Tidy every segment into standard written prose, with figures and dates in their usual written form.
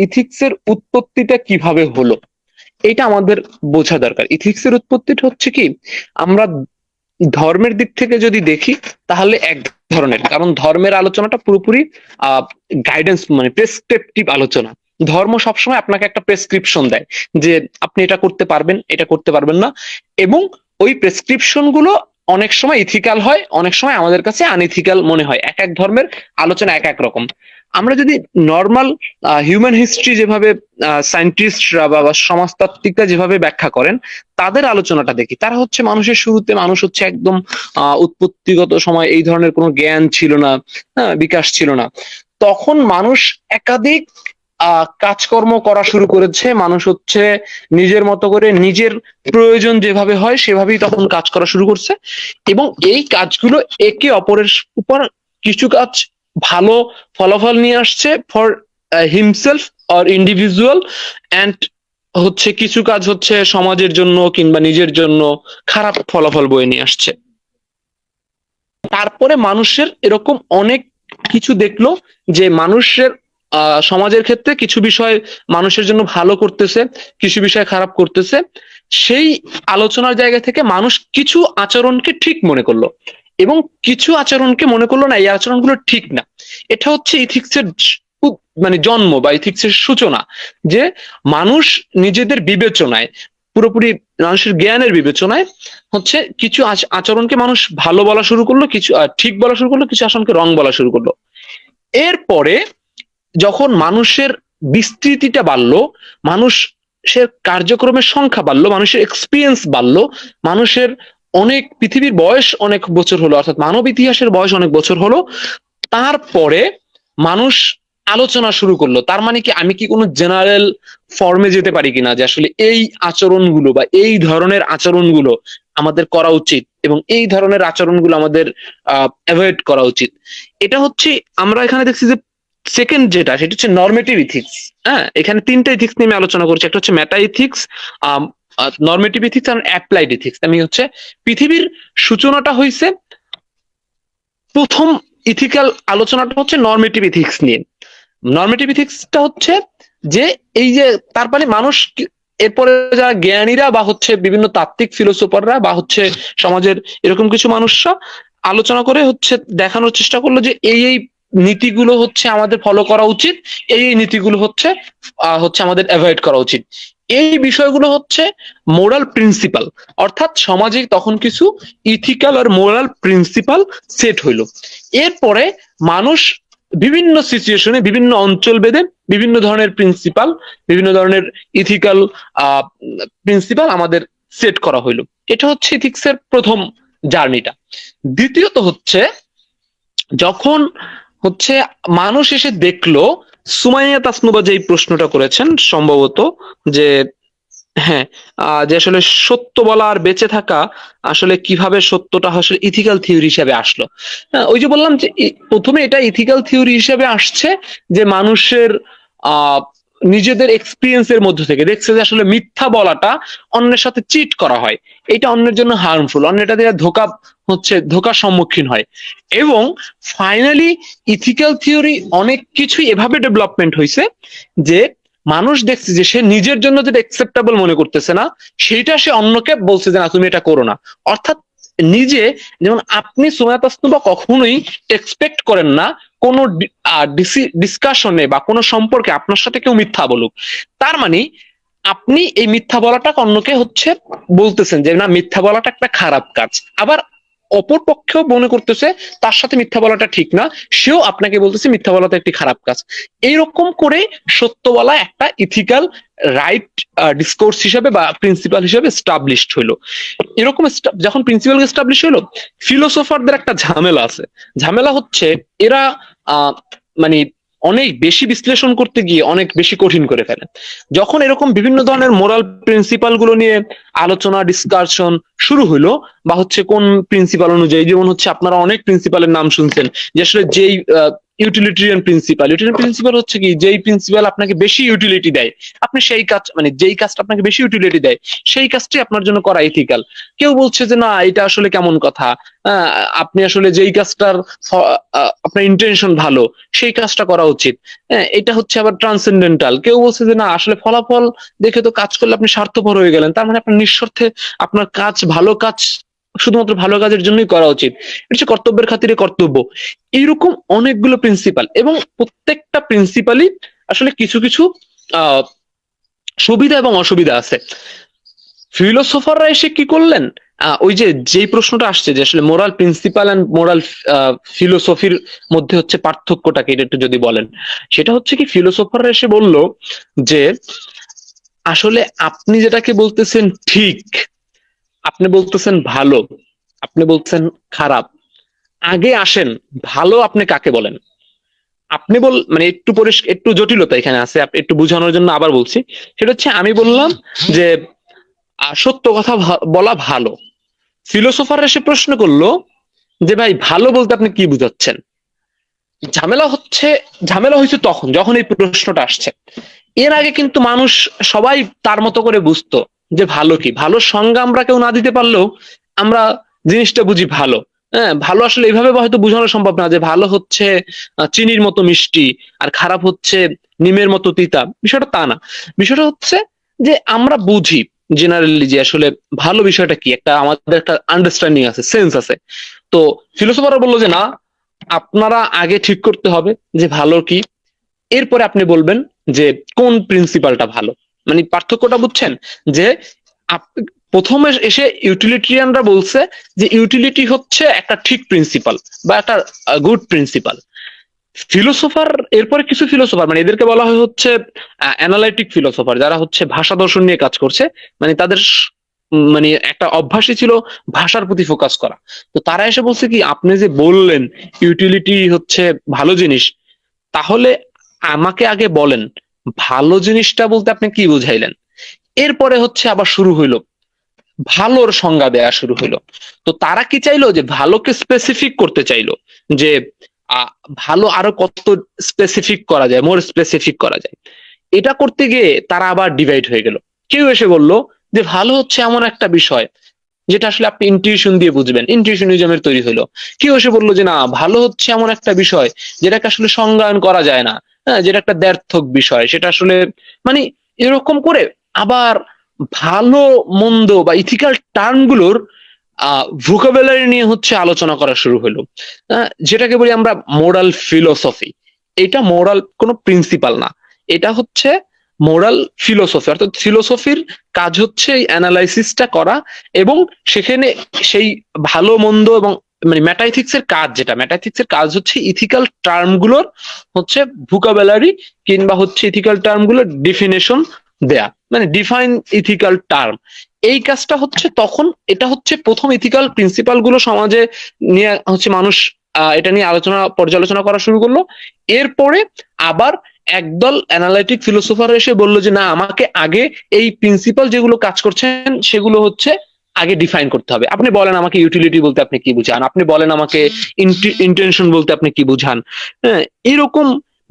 ইথিক্সের উৎপত্তিটা কিভাবে হলো এটা আমাদের বোঝা দরকার। ইথিক্সের উৎপত্তিটা হচ্ছে কি, আমরা ধর্মের দিক থেকে যদি দেখি তাহলে এক ধরনের, কারণ ধর্মের আলোচনাটা পুরোপুরি গাইডেন্স মানে প্রেসক্রিপটিভ আলোচনা। ধর্ম সবসময় আপনাকে একটা প্রেসক্রিপশন দেয় যে আপনি এটা করতে পারবেন, এটা করতে পারবেন না, এবং ওই প্রেসক্রিপশন গুলো অনেক সময় ইথিক্যাল হয়, অনেক সময় আমাদের কাছে আনইথিক্যাল মনে হয়। এক এক ধর্মের আলোচনা এক এক রকম। আমরা যদি নর্মাল হিউম্যান হিস্ট্রি যেভাবে সায়েন্টিস্টরা বা সমাজতাত্ত্বিকরা যেভাবে ব্যাখ্যা করেন তাদের আলোচনাটা দেখি, তারা হচ্ছে মানুষের শুরুতে মানুষ হচ্ছে একদম উৎপত্তিগত সময় এই ধরনের কোনো জ্ঞান ছিল না, হ্যাঁ, বিকাশ ছিল না। তখন মানুষ একাধিক কাজকর্ম করা শুরু করেছে। মানুষ হচ্ছে নিজের মতো করে নিজের প্রয়োজন যেভাবে হয় সেভাবেই তখন কাজ করা শুরু করছে, এবং এই কাজগুলো একে অপরের উপর কিছু কাজ ভালো ফলাফল নিয়ে আসছে for himself or individual, and হচ্ছে কিছু কাজ হচ্ছে সমাজের জন্য কিংবা নিজের জন্য খারাপ ফলাফল বয়ে নিয়ে আসছে। তারপরে মানুষের এরকম অনেক কিছু দেখলো যে মানুষের সমাজের ক্ষেত্রে কিছু বিষয় মানুষের জন্য ভালো করতেছে, কিছু বিষয় খারাপ করতেছে। সেই আলোচনার জায়গা থেকে মানুষ কিছু আচরণকে ঠিক মনে করলো এবং কিছু আচরণকে মনে করলো না এই আচরণগুলো ঠিক না। এটা হচ্ছে ইথিক্সের মানে জন্ম বা ইথিক্সের সূচনা, যে মানুষ নিজেদের বিবেচনায়, পুরোপুরি মানুষের জ্ঞানের বিবেচনায় হচ্ছে কিছু আচরণকে মানুষ ভালো বলা শুরু করলো, কিছু ঠিক বলা শুরু করলো, কিছু আচরণকে রং বলা শুরু করলো। এরপরে যখন মানুষের বিস্তৃতিটা বাড়লো, মানুষের কার্যক্রমের সংখ্যা বাড়লো, মানুষের এক্সপিরিয়েন্স বাড়লো, মানুষের অনেক পৃথিবীর বয়স অনেক বছর হলো, অর্থাৎ মানব ইতিহাসের বয়স অনেক বছর হলো, তারপরে মানুষ আলোচনা শুরু করলো। তার মানে কি আমি কি কোনো জেনারেল ফর্মে যেতে পারি কিনা যে আসলে এই আচরণগুলো বা এই ধরনের আচরণগুলো আমাদের করা উচিত এবং এই ধরনের আচরণগুলো আমাদের অ্যাভয়েড করা উচিত। এটা হচ্ছে আমরা এখানে দেখছি যে সেকেন্ড যেটা, সেটা হচ্ছে নর্মেটিভ ইথিক্স। হ্যাঁ, এখানে তিনটা ইথিক্স নিয়ে আমি আলোচনা করছি। একটা হচ্ছে মেটা ইথিক্স, নর্মেটিভ ইথিক্স আর অ্যাপ্লাইড ইথিক্স। আমি হচ্ছে পৃথিবীর সূচনাটা হয়েছে, প্রথম ইথিক্যাল আলোচনাটা হচ্ছে নর্মেটিভ ইথিক্স নিয়ে। নর্মেটিভ ইথিক্সটা হচ্ছে যে এই যে তারপরে মানুষ এরপরে যারা জ্ঞানীরা বা হচ্ছে বিভিন্ন তাত্ত্বিক ফিলোসোফাররা বা হচ্ছে সমাজের এরকম কিছু মানুষরা আলোচনা করে হচ্ছে দেখানোর চেষ্টা করলো যে এই এই নীতিগুলো হচ্ছে আমাদের ফলো করা উচিত, এই এই নীতিগুলো হচ্ছে আমাদের অ্যাভয়েড করা উচিত। এই বিষয়গুলো হচ্ছে মোরাল প্রিন্সিপাল, অর্থাৎ সমাজে তখন কিছু ইথিক্যাল আর মোরাল প্রিন্সিপাল সেট হইলো। এরপরে মানুষ বিভিন্ন সিচুয়েশনে বিভিন্ন অঞ্চল ভেদে বিভিন্ন ধরনের প্রিন্সিপাল, বিভিন্ন ধরনের ইথিক্যাল প্রিন্সিপাল আমাদের সেট করা হইলো। এটা হচ্ছে ইথিক্সের প্রথম জার্নিটা। দ্বিতীয়ত হচ্ছে যখন হচ্ছে মানুষ এসে দেখলো, সুমাইয়া তাসনুবা যে প্রশ্নটা করেছেন সম্ভবত, যে হ্যাঁ, যে আসলে সত্য বলা আর বেঁচে থাকা আসলে কিভাবে সত্যটা আসলে ইথিক্যাল থিওরি হিসেবে আসলো। ওই যে বললাম যে প্রথমে এটা ইথিক্যাল থিওরি হিসেবে আসছে যে মানুষের নিজেদের এক্সপিরিয়েন্সের মধ্যে থেকে দেখছে যে আসলে মিথ্যা বলাটা অন্যের সাথে চিট করা হয়, এটা অন্যের জন্য হার্মফুল, অন্যটা দিয়ে ধোকার সম্মুখীন হয়। এবং ফাইনালি ইথিক্যাল থিওরি অনেক কিছুই এভাবে ডেভেলপমেন্ট হয়েছে যে মানুষ দেখছে যে সে নিজের জন্য যেটা একসেপ্টেবল মনে করতেছে না সেইটা সে অন্যকে বলছে যে না তুমি এটা করো না। অর্থাৎ নিজে, যেমন আপনি সুমাইয়া তাসনুবা কখনোই এক্সপেক্ট করেন না কোন ডিসকাশনে বা কোনো সম্পর্কে আপনার সাথে কেউ মিথ্যা বলুক। তার মানে আপনি এই মিথ্যা বলাটা অন্যকে হচ্ছে বলতেছেন যে না মিথ্যা বলাটা একটা খারাপ কাজ, আবার অপর পক্ষেও মনে করতেছে তার সাথে মিথ্যা বলাটা ঠিক না, সেও আপনাকে বলতেছে মিথ্যা বলাটা একটি খারাপ কাজ। এইরকম করে সত্য বলা একটা ইথিক্যাল রাইট ডিসকোর্স হিসেবে বা প্রিন্সিপাল হিসেবে এস্টাবলিশড হইলো। এরকম যখন প্রিন্সিপাল এস্টাবলিশ হইলো, ফিলোসোফারদের একটা ঝামেলা আছে। ঝামেলা হচ্ছে এরা মানে অনেক বেশি বিশ্লেষণ করতে গিয়ে অনেক বেশি কঠিন করে ফেলে। যখন এরকম বিভিন্ন ধরনের মোরাল প্রিন্সিপাল গুলো নিয়ে আলোচনা ডিসকাশন শুরু হইলো, বা হচ্ছে কোন প্রিন্সিপাল অনুযায়ী, যেমন হচ্ছে আপনারা অনেক প্রিন্সিপালের নাম শুনছেন যে আসলে যেই ইউটিলিটিরিয়ান প্রিন্সিপাল হচ্ছে কি, যেই প্রিন্সিপাল আপনাকে বেশি ইউটিলিটি দেয়, আপনি সেই কাজ, মানে যেই কাজটা আপনাকে বেশি ইউটিলিটি দেয় সেই কাজটি আপনার জন্য করা ইথিক্যাল। কেউ বলছে যে না এটা আসলে কেমন কথা, আহ, আপনি আসলে যেই কাজটার আপনার ইন্টেনশন ভালো সেই কাজটা করা উচিত। হ্যাঁ, এটা হচ্ছে আবার ট্রান্সেন্ডেন্টাল। কেউ বলছে যে না আসলে ফলাফল দেখে তো কাজ করলে আপনি স্বার্থপর হয়ে গেলেন, তার মানে আপনার নিঃস্বার্থে আপনার কাজ, ভালো কাজ শুধুমাত্র ভালো কাজের জন্যই করা উচিত, এটা হচ্ছে কর্তব্যের খাতিরে কর্তব্য। এইরকম অনেকগুলো প্রিন্সিপাল, এবং প্রত্যেকটা প্রিন্সিপালই আসলে কিছু কিছু আহ সুবিধা এবং অসুবিধা আছে। ফিলোসোফাররা এসে কি করলেন, ওই যে যেই প্রশ্নটা আসছে যে আসলে মোরাল প্রিন্সিপাল এন্ড মোরাল ফিলোসফির মধ্যে হচ্ছে পার্থক্যটা কি, এটা একটু যদি বলেন। সেটা হচ্ছে কি, ফিলোসোফাররা এসে বলল যে আসলে আপনি যেটাকে বলতেছেন ঠিক, আপনি বলতেছেন ভালো, আপনি বলছেন খারাপ, আগে আসেন ভালো আপনি কাকে বলেন। আপনি মানে একটু একটু জটিলতা এখানে আছে, একটু বোঝানোর জন্য আবার বলছি। সেটা হচ্ছে আমি বললাম যে সত্য কথা বলা ভালো। ফিলোসোফার এসে প্রশ্ন করলো যে ভাই ভালো বলতে আপনি কি বুঝাচ্ছেন। ঝামেলা হয়েছে তখন যখন এই প্রশ্নটা আসছে। এর আগে কিন্তু মানুষ সবাই তার মতো করে বুঝতো যে ভালো কি, ভালো সংজ্ঞা আমরা কেউ না দিতে পারলেও আমরা জিনিসটা বুঝি ভালো। হ্যাঁ, ভালো আসলে এইভাবে হয়তো বোঝানো সম্ভব না যে ভালো হচ্ছে চিনির মতো মিষ্টি আর খারাপ হচ্ছে নিমের মতো তিতা, বিষয়টা তা না। বিষয়টা হচ্ছে যে আমরা বুঝি জেনারেলি যে আসলে ভালো বিষয়টা কি, একটা আমাদের একটা আন্ডারস্ট্যান্ডিং আছে, সেন্স আছে। তো ফিলোসোফাররা বললো যে না, আপনারা আগে ঠিক করতে হবে যে ভালো কি, এরপরে আপনি বলবেন যে কোন প্রিন্সিপালটা ভালো। মানে পার্থক্যটা বুঝছেন যে প্রথমে এসে ইউটিলিটিরিয়ানরা বলছে যে ইউটিলিটি হচ্ছে একটা ঠিক প্রিন্সিপাল বা একটা গুড প্রিন্সিপাল। ফিলোসোফার, এরপরে কিছু ফিলোসোফার, মানে এদেরকে বলা হয় হচ্ছে অ্যানালাইটিক ফিলোসোফার, যারা হচ্ছে ভাষা দর্শন নিয়ে কাজ করছে। মানে তাদের মানে একটা অভ্যাসই ছিল ভাষার প্রতি ফোকাস করা। তো তারা এসে বলছে কি, আপনি যে বললেন ইউটিলিটি হচ্ছে ভালো জিনিস, তাহলে আমাকে আগে বলেন ভালো জিনিসটা বলতে আপনি কি বুঝাইলেন। এরপরে হচ্ছে আবার শুরু হইলো ভালোর সংজ্ঞা দেয়া শুরু হইলো। তো তারা কি চাইলো যে ভালোকে স্পেসিফিক করতে চাইলো, যে আহ, ভালো আরো কত স্পেসিফিক করা যায়, মোর স্পেসিফিক করা যায়। এটা করতে গিয়ে তারা আবার ডিভাইড হয়ে গেল। কেউ এসে বলল যে ভালো হচ্ছে এমন একটা বিষয় যেটা আসলে আপনি ইনটিউশন দিয়ে বুঝবেন, ইনটিউশনিজমের তৈরি হলো। কেউ এসে বললো যে না, ভালো হচ্ছে এমন একটা বিষয় যেটাকে আসলে সংজ্ঞায়ন করা যায় না, হ্যাঁ, যেটা একটা দ্ব্যর্থক বিষয়, সেটা আসলে মানে এরকম করে আবার ভালো মন্দ বা ইথিক্যাল টার্ম গুলোর ভোকাবুলারি নিয়ে হচ্ছে আলোচনা করা শুরু হলো। যেটাকে বলি আমরা মোরাল ফিলোসফি। এটা মোরাল কোনো প্রিন্সিপাল না, এটা হচ্ছে মোরাল ফিলোসফি। অর্থাৎ ফিলোসফির কাজ হচ্ছে এই অ্যানালাইসিসটা করা, এবং সেখানে সেই ভালো মন্দ এবং মানে ম্যাটাইথিক্স এর কাজ, যেটা ম্যাটাইথিক্স এর কাজ হচ্ছে ইথিক্যাল টার্ম গুলোর হচ্ছে ভোকাবুলারি কিংবা হচ্ছে ইথিক্যাল টার্ম গুলোর ডেফিনেশন দেয়া, মানে ডিফাইন ইথিক্যাল টার্ম। এই কাজটা হচ্ছে তখন, এটা হচ্ছে প্রথম ইথিক্যাল প্রিন্সিপাল গুলো সমাজে নিয়ে হচ্ছে মানুষ এটা নিয়ে পর্যালোচনা করা শুরু করলো। এরপরে আবার একদল অ্যানালাইটিক ফিলোসোফার এসে বললো যে না, আমাকে আগে এই প্রিন্সিপাল যেগুলো কাজ করছেন সেগুলো হচ্ছে আগে ডিফাইন করতে হবে। আপনি বলেন আমাকে ইউটিলিটি বলতে আপনি কি বুঝান, আপনি বলেন আমাকে ইন্টেনশন বলতে আপনি কি বুঝান। হ্যাঁ, এরকম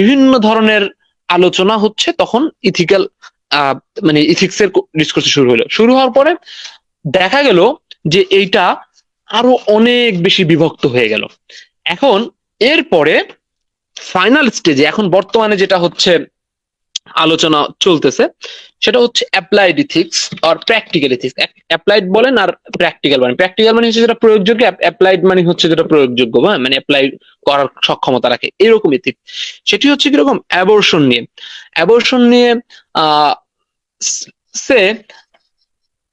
বিভিন্ন ধরনের আলোচনা হচ্ছে তখন ইথিক্যাল মানে ইথিক্স এর ডিসকোর্স শুরু হওয়ার পরে দেখা গেল যে এইটা আরো অনেক বেশি বিভক্ত হয়ে গেল। এখন এরপরে ফাইনাল স্টেজে, এখন বর্তমানে যেটা হচ্ছে আলোচনা চলতেছে, সেটা হচ্ছে অ্যাপ্লাইড ইথিক্স আর প্র্যাকটিক্যাল ইথিক্স। অ্যাপ্লাইড বলেন আর প্র্যাকটিক্যাল বলেন। প্র্যাকটিক্যাল মানে হচ্ছে যেটা প্রয়োগযোগ্য, অ্যাপ্লাইড মানে হচ্ছে যেটা প্রয়োগযোগ্য, মানে অ্যাপ্লাই করার সক্ষমতা রাখে, এরকম ইথিক্স। সেটি হচ্ছে কিরকম, অ্যাবর্শন নিয়ে। অ্যাবর্শন নিয়ে আহ সে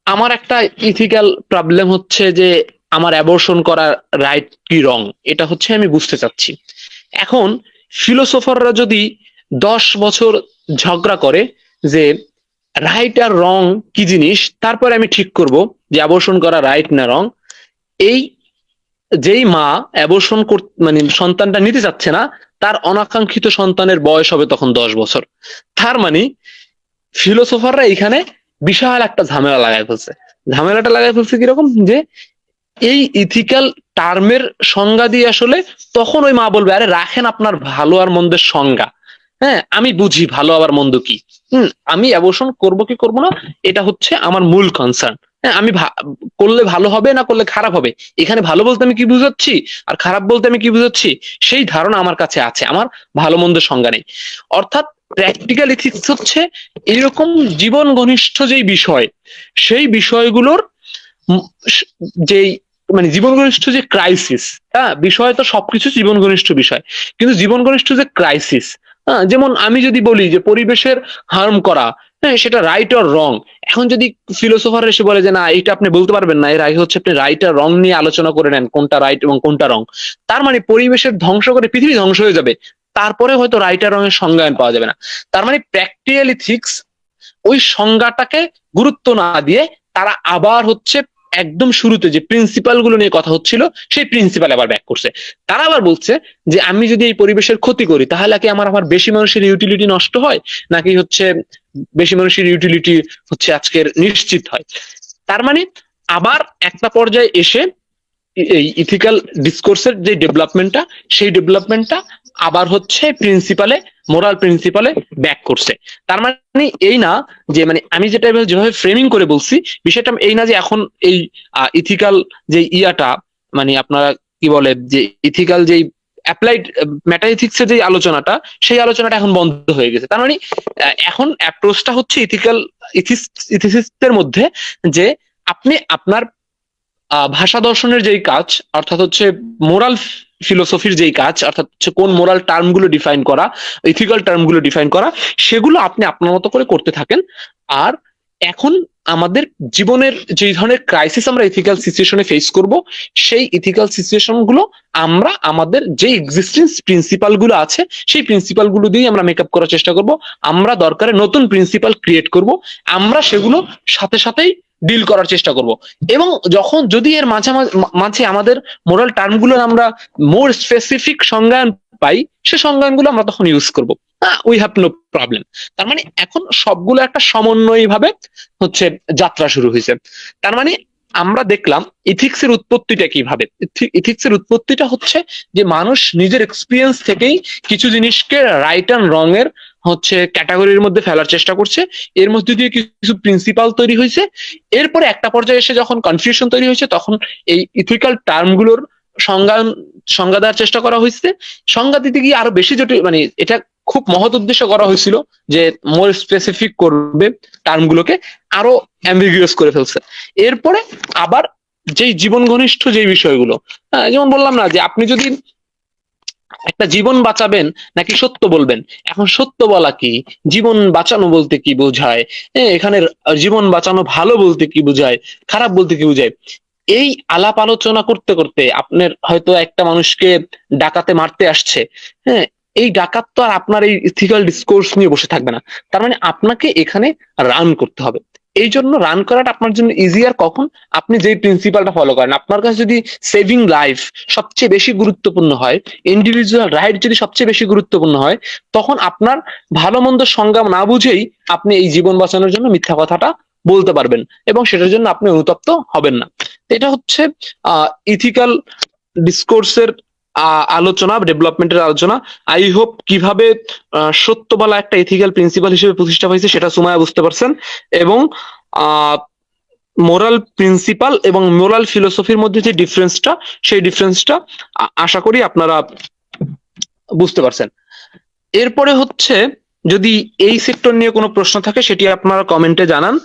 আমার একটা ইথিক্যাল প্রবলেম হচ্ছে যে আমার অ্যাবর্শন করার রাইট কি রং, এটা হচ্ছে আমি বুঝতে চাচ্ছি। এখন ফিলোসোফাররা যদি 10 বছর ঝগড়া করে যে রাইট আর রং কি জিনিস, তারপরে আমি ঠিক করব যে অ্যাবর্শন করা রাইট না রং। এই যেই মা অ্যাবর্শন মানে সন্তানটা নিতে চাচ্ছে না, তার অনাকাঙ্ক্ষিত সন্তানের বয়স হবে তখন 10 বছর। তার মানে ফিলোসোফাররা এখানে বিশাল একটা ঝামেলা লাগাই ফেলছে। ঝামেলাটা লাগাই ফেলছে কিরকম, যে এই ইথিক্যাল টার্মের সংজ্ঞা দিয়ে আসলে তখন ওই মা বলবে, আরে রাখেন আপনার ভালো আর মন্দের সংজ্ঞা, হ্যাঁ আমি বুঝি ভালো আবার মন্দ কি, আমি অ্যাবর্শন করব কি করব না এটা হচ্ছে আমার মূল কনসার্ন। হ্যাঁ আমি করলে ভালো হবে না করলে খারাপ হবে, এখানে ভালো বলতে আমি কি বুঝাচ্ছি আর খারাপ বলতে আমি কি বুঝাচ্ছি সেই ধারণা আমার কাছে আছে, আমার ভালো মন্দের সংজ্ঞা নেই। অর্থাৎ প্র্যাকটিক্যাল ইথিক্স হচ্ছে এরকম জীবন ঘনিষ্ঠ যেই বিষয়, সেই বিষয়গুলোর যেই মানে জীবন ঘনিষ্ঠ যে ক্রাইসিস, হ্যাঁ বিষয় তো সবকিছু জীবন ঘনিষ্ঠ বিষয়, কিন্তু জীবন ঘনিষ্ঠ যে ক্রাইসিস, হ্যাঁ যেমন আমি যদি বলি যে পরিবেশের হার্ম করা, হ্যাঁ সেটা রাইট অর রং, এখন যদি ফিলোসোফার এসে বলে যে না এটা আপনি বলতে পারবেন না, এর আগে হচ্ছে আপনি রাইট আর রং নিয়ে আলোচনা করে নেন কোনটা রাইট এবং কোনটা রং, তার মানে পরিবেশের ধ্বংস করে পৃথিবী ধ্বংস হয়ে যাবে, তারপরে হয়তো রাইট আর রঙের সংজ্ঞায়ন পাওয়া যাবে না। তার মানে প্র্যাকটিক্যাল ইথিক্স ওই সংজ্ঞাটাকে গুরুত্ব না দিয়ে তারা আবার হচ্ছে একদম শুরুতে যে প্রিন্সিপাল গুলো নিয়ে কথা হচ্ছিল সেই প্রিন্সিপাল আবার ব্যাক করছে। তারা আবার বলছে যে আমি যদি এই পরিবেশের ক্ষতি করি তাহলে কি আমার বেশি মানুষের ইউটিলিটি নষ্ট হয়, নাকি হচ্ছে বেশি মানুষের ইউটিলিটি হচ্ছে আজকের নিশ্চিত হয়। তার মানে আবার একটা পর্যায়ে এসে এই ইথিক্যাল ডিসকোর্সের যে ডেভেলপমেন্টটা, সেই ডেভেলপমেন্টটা আবার হচ্ছে প্রিন্সিপালে, মোরাল প্রিন্সিপালে ব্যাক করছে। তার মানে এই না যে মানে আমি যেটা যেভাবে ফ্রেমিং করে বলছি বিষয়টা এই না যে এখন এই ইথিক্যাল যে ইয়াটা মানে আপনারা কি বলে যে ইথিক্যাল যেই অ্যাপ্লাইড মেটাইথিক্স এর যে আলোচনাটা, সেই আলোচনাটা এখন বন্ধ হয়ে গেছে। তার মানে এখন অ্যাপ্রোচটা হচ্ছে ইথিসিস্টের মধ্যে যে আপনি আপনার ভাষা দর্শনের যেই কাজ, অর্থাৎ হচ্ছে মোরাল ফিলোসফির যেই কাজ, অর্থাৎ হচ্ছে কোন মোরাল টার্ম গুলো ডিফাইন করা, ইথিক্যাল টার্ম গুলো ডিফাইন করা, সেগুলো আপনি আপনার মতো করে করতে থাকেন। আর এখন আমাদের জীবনের যে ধরনের ক্রাইসিস আমরা ইথিক্যাল সিচুয়েশনে ফেস করব, সেই ইথিক্যাল সিচুয়েশন গুলো আমরা আমাদের যে এক্সিস্টেন্স প্রিন্সিপাল গুলো আছে সেই প্রিন্সিপাল গুলো দিয়ে আমরা মেকআপ করার চেষ্টা করব। আমরা দরকারে নতুন প্রিন্সিপাল ক্রিয়েট করব, আমরা সেগুলো সাথে সাথেই ডিল করার চেষ্টা করব। এবং যখন যদি এর মাঝে আমাদের মোরাল টার্মগুলোর আমরা মোর স্পেসিফিক সংজ্ঞায়ন পাই, সে সংজ্ঞায়নগুলো আমরা তখন ইউজ করব, উই হ্যাভ নো প্রবলেম। তার মানে এখন সবগুলো একটা সমন্বয়ী ভাবে হচ্ছে যাত্রা শুরু হয়েছে। তার মানে আমরা দেখলাম ইথিক্স এর উৎপত্তিটা কিভাবে। ইথিক্স এর উৎপত্তিটা হচ্ছে যে মানুষ নিজের এক্সপিরিয়েন্স থেকেই কিছু জিনিসকে রাইট অ্যান্ড রং এর হচ্ছে ক্যাটাগরির মধ্যে ফেলার চেষ্টা করছে, এর মধ্যে দিয়ে কিছু প্রিন্সিপাল তৈরি হয়েছে। এরপরে একটা পর্যায়ে এসে যখন কনফিউশন তৈরি হয়েছে তখন এই ইথিক্যাল টার্মগুলোর সংজ্ঞা দেওয়ার চেষ্টা করা হয়েছে। সংজ্ঞা দিতে গিয়ে আরো বেশি জটিল, মানে এটা খুব মহৎ উদ্দেশ্য করা হয়েছিল যে মোর স্পেসিফিক করবে টার্মগুলোকে, আরো অ্যাম্বিগুয়াস করে ফেলছে। এরপরে আবার যেই জীবন ঘনিষ্ঠ যেই বিষয়গুলো, যেমন বললাম না যে আপনি যদি একটা জীবন বাঁচাবেন নাকি সত্য বলবেন, এখন সত্য বলা কি, জীবন বাঁচানো বলতে কি বোঝায়, এখানে জীবন বাঁচানো ভালো বলতে কি বোঝায়, খারাপ বলতে কি বোঝায়, এই আলাপ আলোচনা করতে করতে আপনার হয়তো একটা মানুষকে ডাকাতে মারতে আসছে, হ্যাঁ এই ডাকাত তো আর আপনার এই ইথিক্যাল ডিসকোর্স নিয়ে বসে থাকবে না। তার মানে আপনাকে এখানে রান করতে হবে। এই জন্য রান করাটা আপনার জন্য ইজিয়ার কখন, আপনি যে প্রিন্সিপালটা ফলো করেন। আপনার কাছে যদি সেভিং লাইফ সবচেয়ে বেশি গুরুত্বপূর্ণ হয়, ইন্ডিভিজুয়াল রাইট যদি সবচেয়ে বেশি গুরুত্বপূর্ণ হয়, তখন আপনার ভালো মন্দ সংজ্ঞা না বুঝেই আপনি এই জীবন বাঁচানোর জন্য মিথ্যা কথাটা বলতে পারবেন এবং সেটার জন্য আপনি অনুতপ্ত হবেন না। এটা হচ্ছে ইথিক্যাল ডিসকোর্সের আলোচনা, ডেভেলপমেন্টের আলোচনা। আই হোপ কিভাবে সত্য বলা একটা ইথিক্যাল প্রিন্সিপাল হিসেবে প্রতিষ্ঠা হয়েছে সেটা সুমায়া বুঝতে পারছেন, এবং মোরাল প্রিন্সিপাল এবং মোরাল ফিলোসফির মধ্যে যে ডিফারেন্সটা, সেই ডিফারেন্সটা আশা করি আপনারা বুঝতে পারছেন। এরপরে হচ্ছে যদি এই সেক্টর নিয়ে কোনো প্রশ্ন থাকে সেটি আপনারা কমেন্টে জানান।